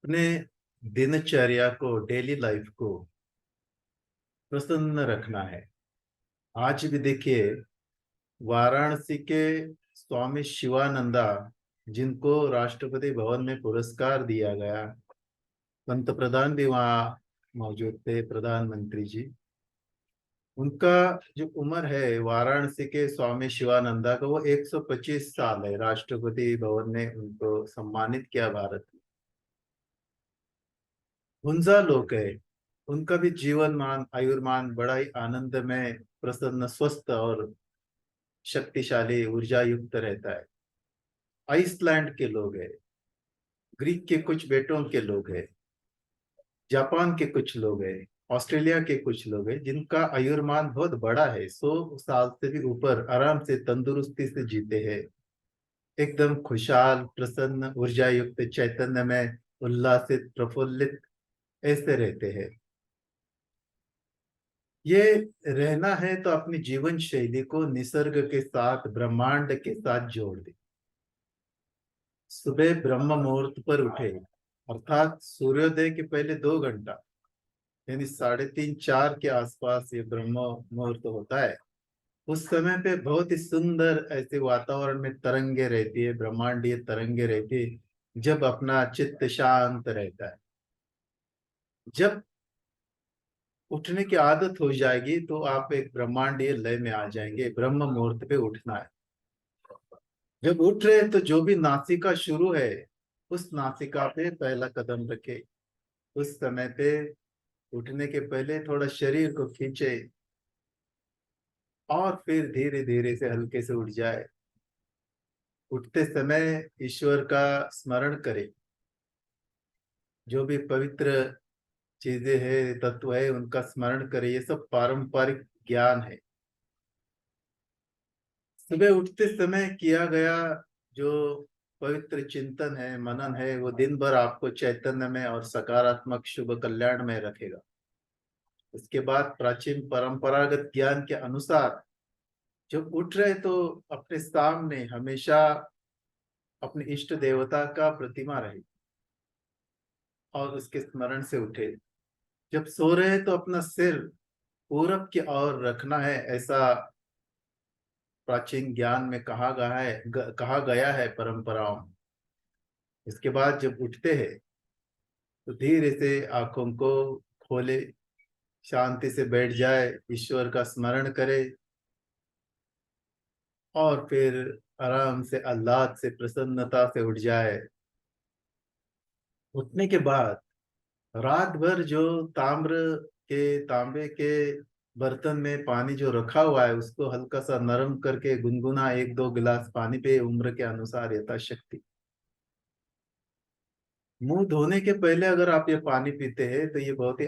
अपने दिनचर्या को, डेली लाइफ को प्रसन्न रखना है। आज भी देखिए, वाराणसी के स्वामी शिवानंदा, जिनको राष्ट्रपति भवन में पुरस्कार दिया गया, पंतप्रधान भी वहाँ मौजूद थे, प्रधानमंत्री जी। उनका जो उम्र है वाराणसी के स्वामी शिवानंदा का, वो 125 साल है। राष्ट्रपति भवन ने उनको सम्मानित किया भारत में। हुंजा लोग है, उनका भी जीवन मान, आयुर्मान बड़ा ही आनंदमय, प्रसन्न, स्वस्थ और शक्तिशाली, ऊर्जा युक्त रहता है। आइसलैंड के लोग हैं, ग्रीक के कुछ बेटों के लोग हैं, जापान के कुछ लोग हैं, ऑस्ट्रेलिया के कुछ लोग हैं, जिनका आयुर्मान बहुत बड़ा है। 100 साल से भी ऊपर आराम से तंदुरुस्ती से जीते हैं। एकदम खुशहाल, प्रसन्न, ऊर्जा युक्त, चैतन्य में उल्लासित, प्रफुल्लित ऐसे रहते हैं। ये रहना है तो अपनी जीवन शैली को निसर्ग के साथ, ब्रह्मांड के साथ जोड़ दे। सुबह ब्रह्म मुहूर्त पर उठे, अर्थात सूर्योदय के पहले 2 घंटा, यानी 3:30 4 के आसपास ये ब्रह्म मुहूर्त होता है। उस समय पे बहुत ही सुंदर ऐसे वातावरण में तरंगे रहती है, ब्रह्मांडीय तरंगे रहती है, जब अपना चित्त शांत रहता है। जब उठने की आदत हो जाएगी तो आप एक ब्रह्मांडीय लय में आ जाएंगे। ब्रह्म मुहूर्त पे उठना है। जब उठ रहे हैं तो जो भी नासिका शुरू है, उस नासिका पे पहला कदम रखे। उस समय पे उठने के पहले थोड़ा शरीर को खींचे और फिर धीरे धीरे से हल्के से उठ जाए। उठते समय ईश्वर का स्मरण करे। जो भी पवित्र चीजें हैं, तत्व है, उनका स्मरण करे। ये सब पारंपरिक ज्ञान है। सुबह उठते समय किया गया जो पवित्र चिंतन है, मनन है, वो दिन भर आपको चैतन्य में और सकारात्मक, शुभ, कल्याण में रखेगा। उसके बाद प्राचीन परंपरागत ज्ञान के अनुसार जब उठ रहे तो अपने सामने हमेशा अपने इष्ट देवता का प्रतिमा रहे और उसके स्मरण से उठे। जब सो रहे तो अपना सिर पूरब की ओर रखना है, ऐसा प्राचीन ज्ञान में कहा गया है, परंपराओं में। इसके बाद जब उठते हैं तो धीरे से आंखों को खोले, शांति से बैठ जाए, ईश्वर का स्मरण करे और फिर आराम से, आह्लाद से, प्रसन्नता से उठ जाए। उठने के बाद रात भर जो तांबे के बर्तन में पानी जो रखा हुआ है, उसको हल्का सा नरम करके गुनगुना 1 2 गिलास पानी पे, उम्र के अनुसार यथाशक्ति। मुंह धोने के पहले अगर आप ये पानी पीते हैं तो ये बहुत ही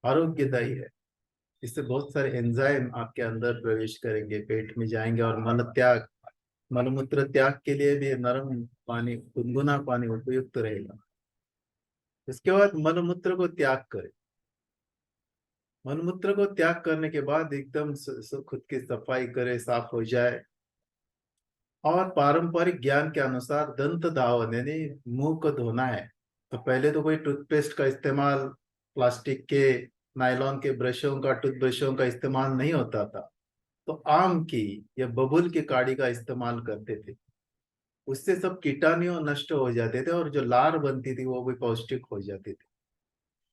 आरोग्यदायी है। इससे बहुत सारे एंजाइम आपके अंदर प्रवेश करेंगे, पेट में जाएंगे और मलमूत्र त्याग के लिए भी नरम पानी, गुनगुना पानी उपयुक्त रहेगा। इसके बाद मलमूत्र को त्याग करें। मलमूत्र को त्याग करने के बाद एकदम खुद की सफाई करे, साफ हो जाए। और पारंपरिक ज्ञान के अनुसार दंत धावन, यानी मुंह को धोना है। तो पहले तो कोई टूथपेस्ट का इस्तेमाल, प्लास्टिक के, नायलॉन के ब्रशों का, टूथब्रशों का इस्तेमाल नहीं होता था। तो आम की या बबूल की काड़ी का इस्तेमाल करते थे। उससे सब कीटाणु नष्ट हो जाते थे और जो लार बनती थी वो भी पौष्टिक हो जाती थी।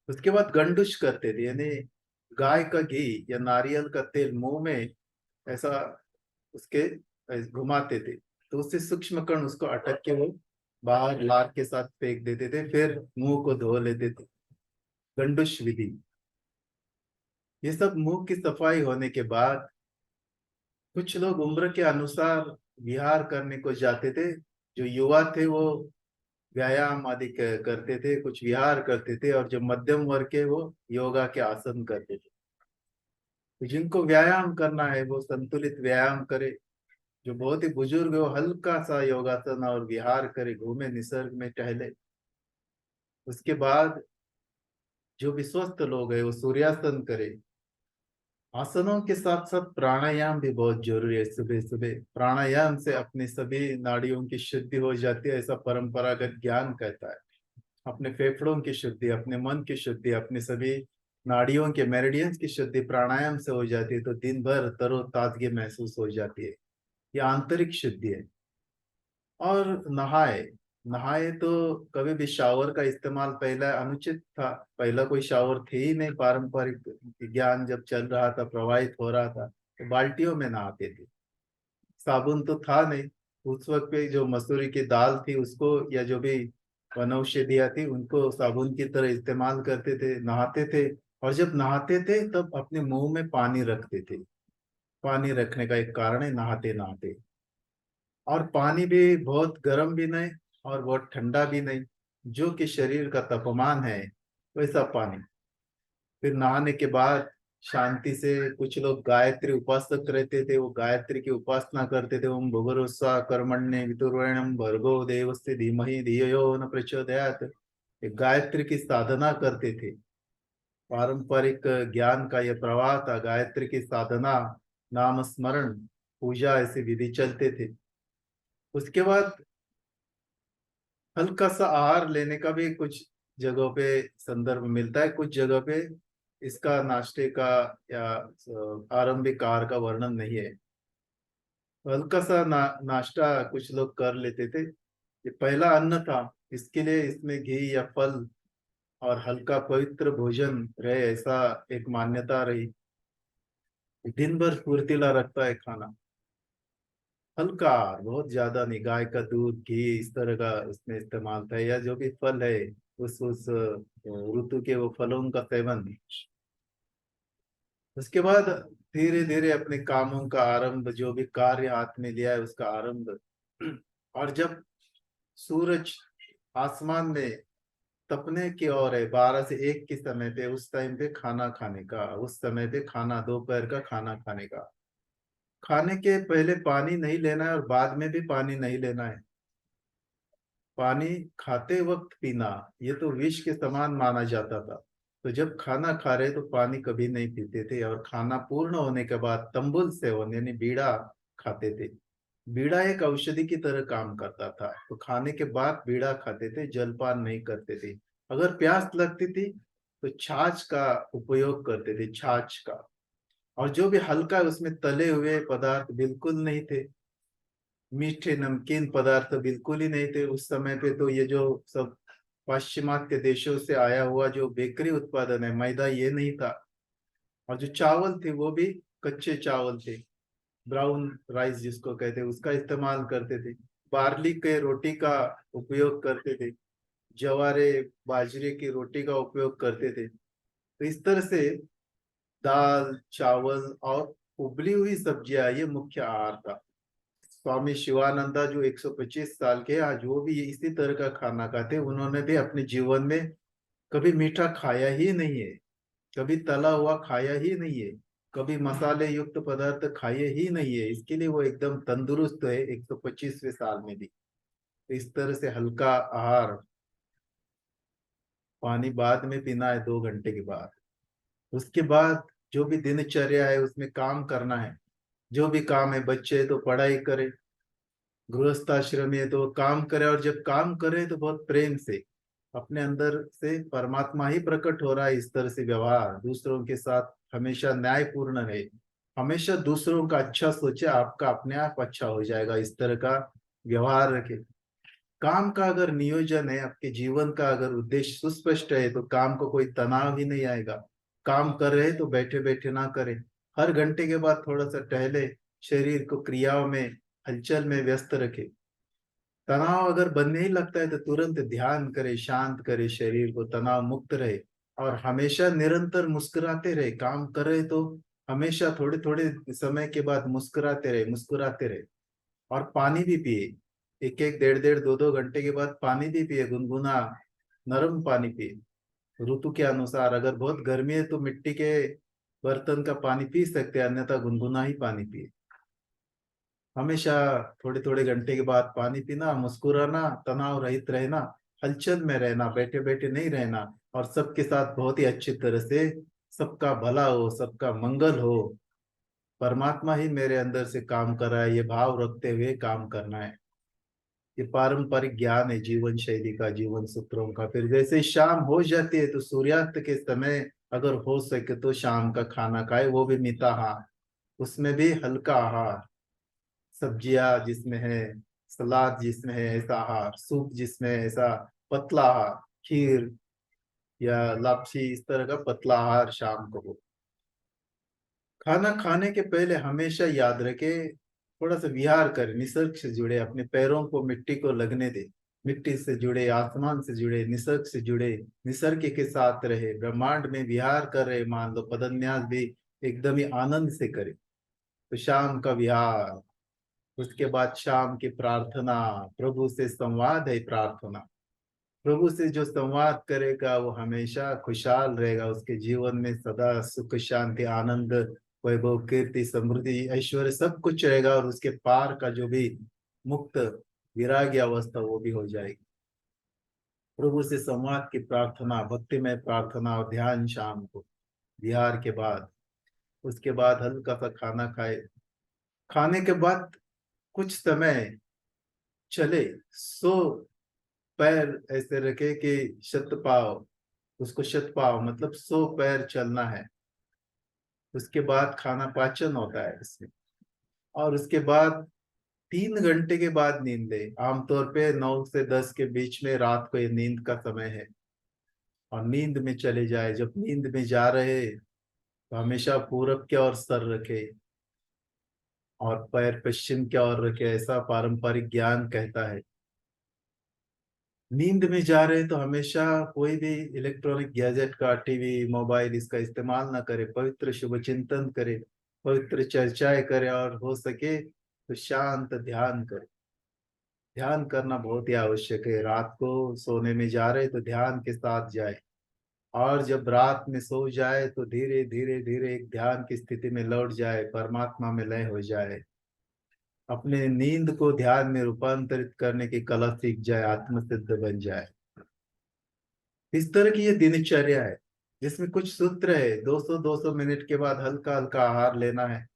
उसके बाद गंडुश करते थे, यानी गाय का घी या नारियल का तेल मुंह में ऐसा उसके घुमाते थे, तो उससे सूक्ष्म कण उसको अटक के वो बाहर लार के साथ फेंक देते थे, फिर मुंह को धो लेते थे। गंडुश विधि। ये सब मुंह की सफाई होने के बाद कुछ लोग उम्र के अनुसार विहार करने को जाते थे। जो युवा थे वो व्यायाम आदि करते थे, कुछ विहार करते थे, और जो मध्यम वर्ग के वो योगा के आसन करते थे। तो जिनको व्यायाम करना है वो संतुलित व्यायाम करे। जो बहुत ही बुजुर्ग है वो हल्का सा योगासन और विहार करे, घूमे, निसर्ग में टहले। उसके बाद जो भी स्वस्थ लोग है वो सूर्यासन करे। आसनों के साथ साथ प्राणायाम भी बहुत जरूरी है। सुबह सुबह प्राणायाम से अपनी सभी नाड़ियों की शुद्धि हो जाती है, ऐसा परंपरागत ज्ञान कहता है। अपने फेफड़ों की शुद्धि, अपने मन की शुद्धि, अपने सभी नाड़ियों के मेरिडियंस की शुद्धि प्राणायाम से हो जाती है, तो दिन भर तरोताजगी महसूस हो जाती है। ये आंतरिक शुद्धि है। और नहाए, नहाए तो कभी भी शावर का इस्तेमाल पहला अनुचित था। पहला कोई शावर थे ही नहीं, पारंपरिक ज्ञान जब चल रहा था, प्रवाहित हो रहा था, तो बाल्टियों में नहाते थे। साबुन तो था नहीं उस वक्त पे। जो मसूरी की दाल थी उसको, या जो भी वनौषधियाँ थी उनको साबुन की तरह इस्तेमाल करते थे, नहाते थे। और जब नहाते थे तब अपने मुंह में पानी रखते थे। पानी रखने का एक कारण है नहाते नहाते। और पानी भी बहुत गर्म भी नहीं और बहुत ठंडा भी नहीं, जो कि शरीर का तापमान है वैसा पानी। फिर नहाने के बाद शांति से, कुछ लोग गायत्री उपासक रहते थे, वो गायत्री की उपासना करते थे। ओम भूर्भुवस्सुः कर्मण्ये वितुर्वरेण्यं भर्गो देवस्य धीमहि धियो यो न प्रचोदयात्। ये गायत्री की साधना करते थे। पारंपरिक ज्ञान का यह प्रवाह था, गायत्री की साधना, नाम स्मरण, पूजा, ऐसी विधि चलते थे। उसके बाद हल्का सा आहार लेने का भी कुछ जगहों पे संदर्भ मिलता है, कुछ जगह पे इसका नाश्ते का या आरंभिक आहार का वर्णन नहीं है। हल्का सा नाश्ता कुछ लोग कर लेते थे। ये पहला अन्न था, इसके लिए इसमें घी या फल और हल्का पवित्र भोजन रहे, ऐसा एक मान्यता रही। दिन भर फुर्तीला रखता है खाना। हल्का, बहुत ज्यादा नहीं, गाय का दूध, घी, इस तरह का इसमें इस्तेमाल था, या जो भी फल है उस ऋतु के वो फलों का सेवन। उसके बाद धीरे धीरे अपने कामों का आरंभ, जो भी कार्य हाथ में लिया है उसका आरंभ। और जब सूरज आसमान में तपने की ओर है, 12 से 1 के समय पे, उस टाइम पे खाना खाने का, उस समय पे खाना, दोपहर का खाना खाने का। खाने के पहले पानी नहीं लेना है और बाद में भी पानी नहीं लेना है। पानी खाते वक्त पीना, ये तो विष के समान माना जाता था। तो जब खाना खा रहे तो पानी कभी नहीं पीते थे। और खाना पूर्ण होने के बाद तंबुल सेवन यानी बीड़ा खाते थे। बीड़ा एक औषधि की तरह काम करता था, तो खाने के बाद बीड़ा खाते थे, जलपान नहीं करते थे। अगर प्यास लगती थी तो छाछ का उपयोग करते थे, छाछ का। और जो भी हल्का, उसमें तले हुए पदार्थ बिल्कुल नहीं थे, मीठे नमकीन पदार्थ बिल्कुल ही नहीं थे उस समय पे। तो ये जो सब पाश्चिमात्य देशों से आया हुआ जो बेकरी उत्पादन है, मैदा ये नहीं था। और जो चावल थे वो भी कच्चे चावल थे, ब्राउन राइस जिसको कहते हैं, उसका इस्तेमाल करते थे। बार्ली के रोटी का उपयोग करते थे, जवारे बाजरे की रोटी का उपयोग करते थे। तो इस तरह से दाल, चावल और उबली हुई सब्जियां, ये मुख्य आहार था। स्वामी शिवानंदा जो 125 साल के, आज वो भी इसी तरह का खाना खाते। उन्होंने भी अपने जीवन में कभी मीठा खाया ही नहीं है, कभी तला हुआ खाया ही नहीं है, कभी मसाले युक्त पदार्थ खाए ही नहीं है। इसके लिए वो एकदम तंदुरुस्त है 125वें साल में भी। तो इस तरह से हल्का आहार, पानी बाद में पीना है 2 घंटे के बाद। उसके बाद जो भी दिनचर्या है उसमें काम करना है। जो भी काम है, बच्चे तो पढ़ाई करे, गृहस्थ आश्रम है तो काम करे। और जब काम करे तो बहुत प्रेम से, अपने अंदर से परमात्मा ही प्रकट हो रहा है, इस तरह से व्यवहार दूसरों के साथ हमेशा न्यायपूर्ण रहे। हमेशा दूसरों का अच्छा सोचे, आपका अपने आप अच्छा हो जाएगा, इस तरह का व्यवहार रखे। काम का अगर नियोजन है, आपके जीवन का अगर उद्देश्य सुस्पष्ट है, तो काम को कोई तनाव ही नहीं आएगा। काम कर रहे तो बैठे बैठे ना करें, हर घंटे के बाद थोड़ा सा टहले, शरीर को क्रियाओं में, हलचल में व्यस्त रखे। तनाव अगर बनने ही लगता है तो तुरंत ध्यान करे, शांत करे शरीर को, तनाव मुक्त रहे। और हमेशा निरंतर मुस्कुराते रहे, काम कर रहे तो हमेशा थोड़े थोड़े समय के बाद मुस्कुराते रहे, मुस्कुराते रहे। और पानी भी पिए, एक एक, डेढ़ डेढ़, 2 2 घंटे के बाद पानी भी पिए, गुनगुना नरम पानी पिए। ऋतु के अनुसार, अगर बहुत गर्मी है तो मिट्टी के बर्तन का पानी पी सकते हैं, अन्यथा गुनगुना ही पानी पिए। हमेशा थोड़े थोड़े घंटे के बाद पानी पीना, मुस्कुराना, तनाव रहित रहना, हलचल में रहना, बैठे बैठे नहीं रहना। और सबके साथ बहुत ही अच्छी तरह से, सबका भला हो, सबका मंगल हो, परमात्मा ही मेरे अंदर से काम कर रहा है, ये भाव रखते हुए काम करना है। ये पारंपरिक ज्ञान है जीवन शैली का, जीवन सूत्रों का। फिर जैसे शाम हो जाती है तो सूर्यास्त के समय अगर हो सके तो शाम का खाना खाए, वो भी मिताहार, उसमें भी हल्का आहार, सब्जियां जिसमें है, सलाद जिसमें है ऐसा आहार, सूप जिसमें है ऐसा पतला आहार, खीर या लापसी इस तरह का पतला आहार शाम को हो। खाना खाने के पहले हमेशा याद रखे, थोड़ा सा विहार करें, निसर्ग से जुड़े, अपने पैरों को मिट्टी को लगने दे, मिट्टी से जुड़े, आसमान से जुड़े, निसर्ग से जुड़े, निसर्ग के साथ रहे, ब्रह्मांड में विहार कर रहे मान लो, पदन्यास भी एकदम ही आनंद से करे। तो शाम का विहार, उसके बाद शाम की प्रार्थना, प्रभु से संवाद है प्रार्थना। प्रभु से जो संवाद करेगा वो हमेशा खुशहाल रहेगा, उसके जीवन में सदा सुख शांति आनंद वैभव कीर्ति समृद्धि ऐश्वर्य सब कुछ रहेगा, और उसके पार का जो भी मुक्त विरागी अवस्था वो भी हो जाएगी। प्रभु से संवाद की प्रार्थना, भक्तिमय प्रार्थना और ध्यान शाम को विहार के बाद। उसके बाद हल्का सा खाना खाए, खाने के बाद कुछ समय चले, सो पैर ऐसे रखे कि शतपाव, उसको शतपाव मतलब 100 पैर चलना है। उसके बाद खाना पाचन होता है इसमें, और उसके बाद 3 घंटे के बाद नींद ले। आमतौर पे 9 से 10 के बीच में रात को ये नींद का समय है, और नींद में चले जाए। जब नींद में जा रहे तो हमेशा पूरब की ओर सर रखे और पैर पश्चिम की ओर रखे, ऐसा पारंपरिक ज्ञान कहता है। नींद में जा रहे तो हमेशा कोई भी इलेक्ट्रॉनिक गैजेट का, टीवी मोबाइल इसका इस्तेमाल ना करे, पवित्र शुभ चिंतन करे, पवित्र चर्चाएं करे, और हो सके तो शांत ध्यान करे। ध्यान करना बहुत ही आवश्यक है। रात को सोने में जा रहे तो ध्यान के साथ जाए, और जब रात में सो जाए तो धीरे धीरे धीरे एक ध्यान की स्थिति में लौट जाए, परमात्मा में लय हो जाए, अपने नींद को ध्यान में रूपांतरित करने की कला सीख जाए, आत्मसिद्ध बन जाए। इस तरह की ये दिनचर्या है जिसमें कुछ सूत्र है। 200 मिनट के बाद हल्का हल्का आहार लेना है।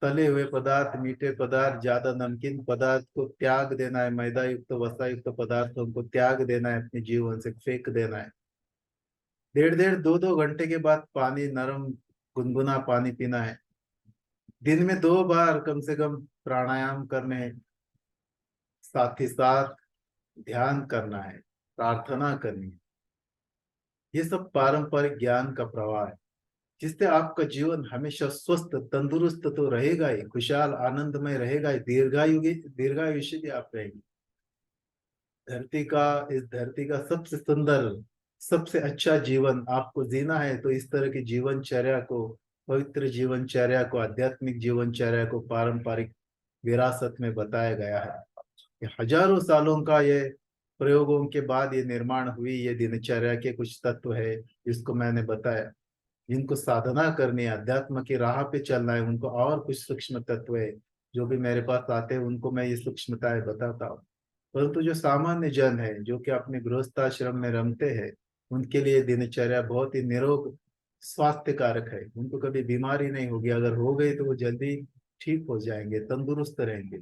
तले हुए पदार्थ, मीठे पदार्थ, ज्यादा नमकीन पदार्थ को त्याग देना है, मैदा युक्त वसा युक्त पदार्थों को त्याग देना है, अपने जीवन से फेंक देना है। 1.5 2 घंटे के बाद पानी, नरम गुनगुना पानी पीना है। दिन में 2 बार कम से कम प्राणायाम करने हैं, साथ ही साथ ध्यान करना है, प्रार्थना करनी है। ये सब पारंपरिक ज्ञान का प्रवाह है, जिससे आपका जीवन हमेशा स्वस्थ तंदुरुस्त तो रहेगा ही, खुशहाल आनंदमय रहेगा ही, दीर्घायुष्य भी आप रहेंगे। धरती का, इस धरती का सबसे सुंदर, सबसे अच्छा जीवन आपको जीना है तो इस तरह की जीवनचर्या को, पवित्र जीवनचर्या को, आध्यात्मिक जीवनचर्या को पारंपरिक विरासत में बताया गया है। ये हजारों सालों का ये प्रयोगों के बाद ये निर्माण हुई ये दिनचर्या के कुछ तत्व है जिसको मैंने बताया। जिनको साधना करनी है, अध्यात्म की राह पे चलना है, उनको और कुछ सूक्ष्म तत्व है जो भी मेरे पास आते हैं उनको मैं ये सूक्ष्मताएं बताता हूँ। परंतु जो सामान्य जन है जो कि अपने गृहस्थाश्रम में रमते हैं, उनके लिए दिनचर्या बहुत ही निरोग स्वास्थ्य कारक है। उनको कभी बीमारी नहीं होगी, अगर हो गई तो वो जल्दी ठीक हो जाएंगे, तंदुरुस्त रहेंगे।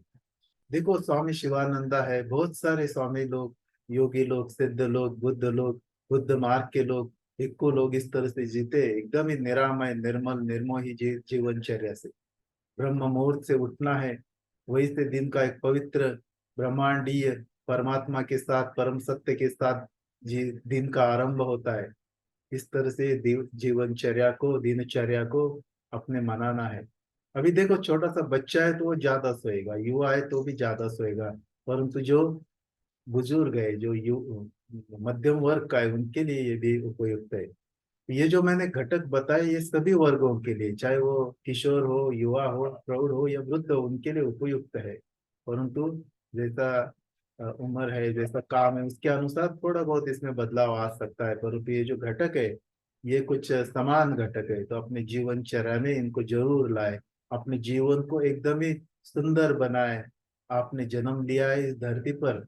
देखो स्वामी शिवानंदा है, बहुत सारे स्वामी लोग, योगी लोग, सिद्ध लोग, बुद्ध लोग, बुद्ध मार्ग के लोग, भिक्खु लोग इस तरह से जीते, एकदम ही निरामय निर्मल निर्मोही जीवनचर्या से। ब्रह्म मुहूर्त से उठना है, वही से दिन का एक पवित्र ब्रह्मांडीय परमात्मा के साथ, परम सत्य के साथ दिन का आरंभ होता है। इस तरह से जीवनचर्या को, दिनचर्या को अपने मनाना है। अभी देखो छोटा सा बच्चा है तो वो ज्यादा सोएगा, युवा है तो भी ज्यादा सोएगा, परंतु जो बुजुर्ग है, जो मध्यम वर्ग का है, उनके लिए ये भी उपयुक्त है। ये जो मैंने घटक बताए ये सभी वर्गों के लिए, चाहे वो किशोर हो, युवा हो, प्रौढ़ हो या वृद्ध हो, उनके लिए उपयुक्त है। परंतु जैसा उम्र है, जैसा काम है, उसके अनुसार थोड़ा बहुत इसमें बदलाव आ सकता है, परंतु ये जो घटक है ये कुछ समान घटक है, तो अपने जीवनचर्या में इनको जरूर लाए, अपने जीवन को एकदम ही सुंदर बनाए। आपने जन्म लिया है इस धरती पर,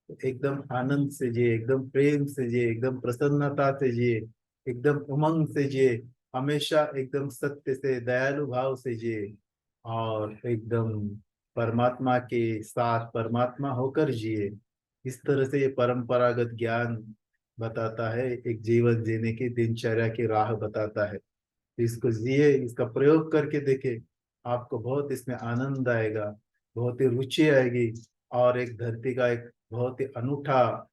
तो एकदम आनंद से जिए, एकदम प्रेम से जिए, एकदम प्रसन्नता से जिए, एकदम उमंग से जिए, हमेशा एकदम सत्य से, दयालु भाव से जिए, और एकदम परमात्मा के साथ परमात्मा होकर जिए। इस तरह से ये परंपरागत ज्ञान बताता है, एक जीवन जीने की दिनचर्या की राह बताता है। तो इसको जिए, इसका प्रयोग करके देखे, आपको बहुत इसमें आनंद आएगा, बहुत ही रुचि आएगी, और एक धरती का एक बहुत ही अनूठा,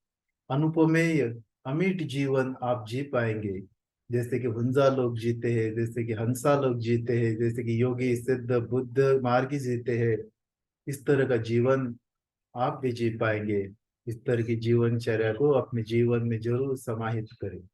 अनुपमेय, अमिट जीवन आप जी पाएंगे। जैसे कि हुंजा लोग जीते हैं, जैसे कि हंसा लोग जीते हैं, जैसे कि योगी सिद्ध बुद्ध मार्गी जीते हैं, इस तरह का जीवन आप भी जी पाएंगे। इस तरह की जीवनचर्या को अपने जीवन में जरूर समाहित करें।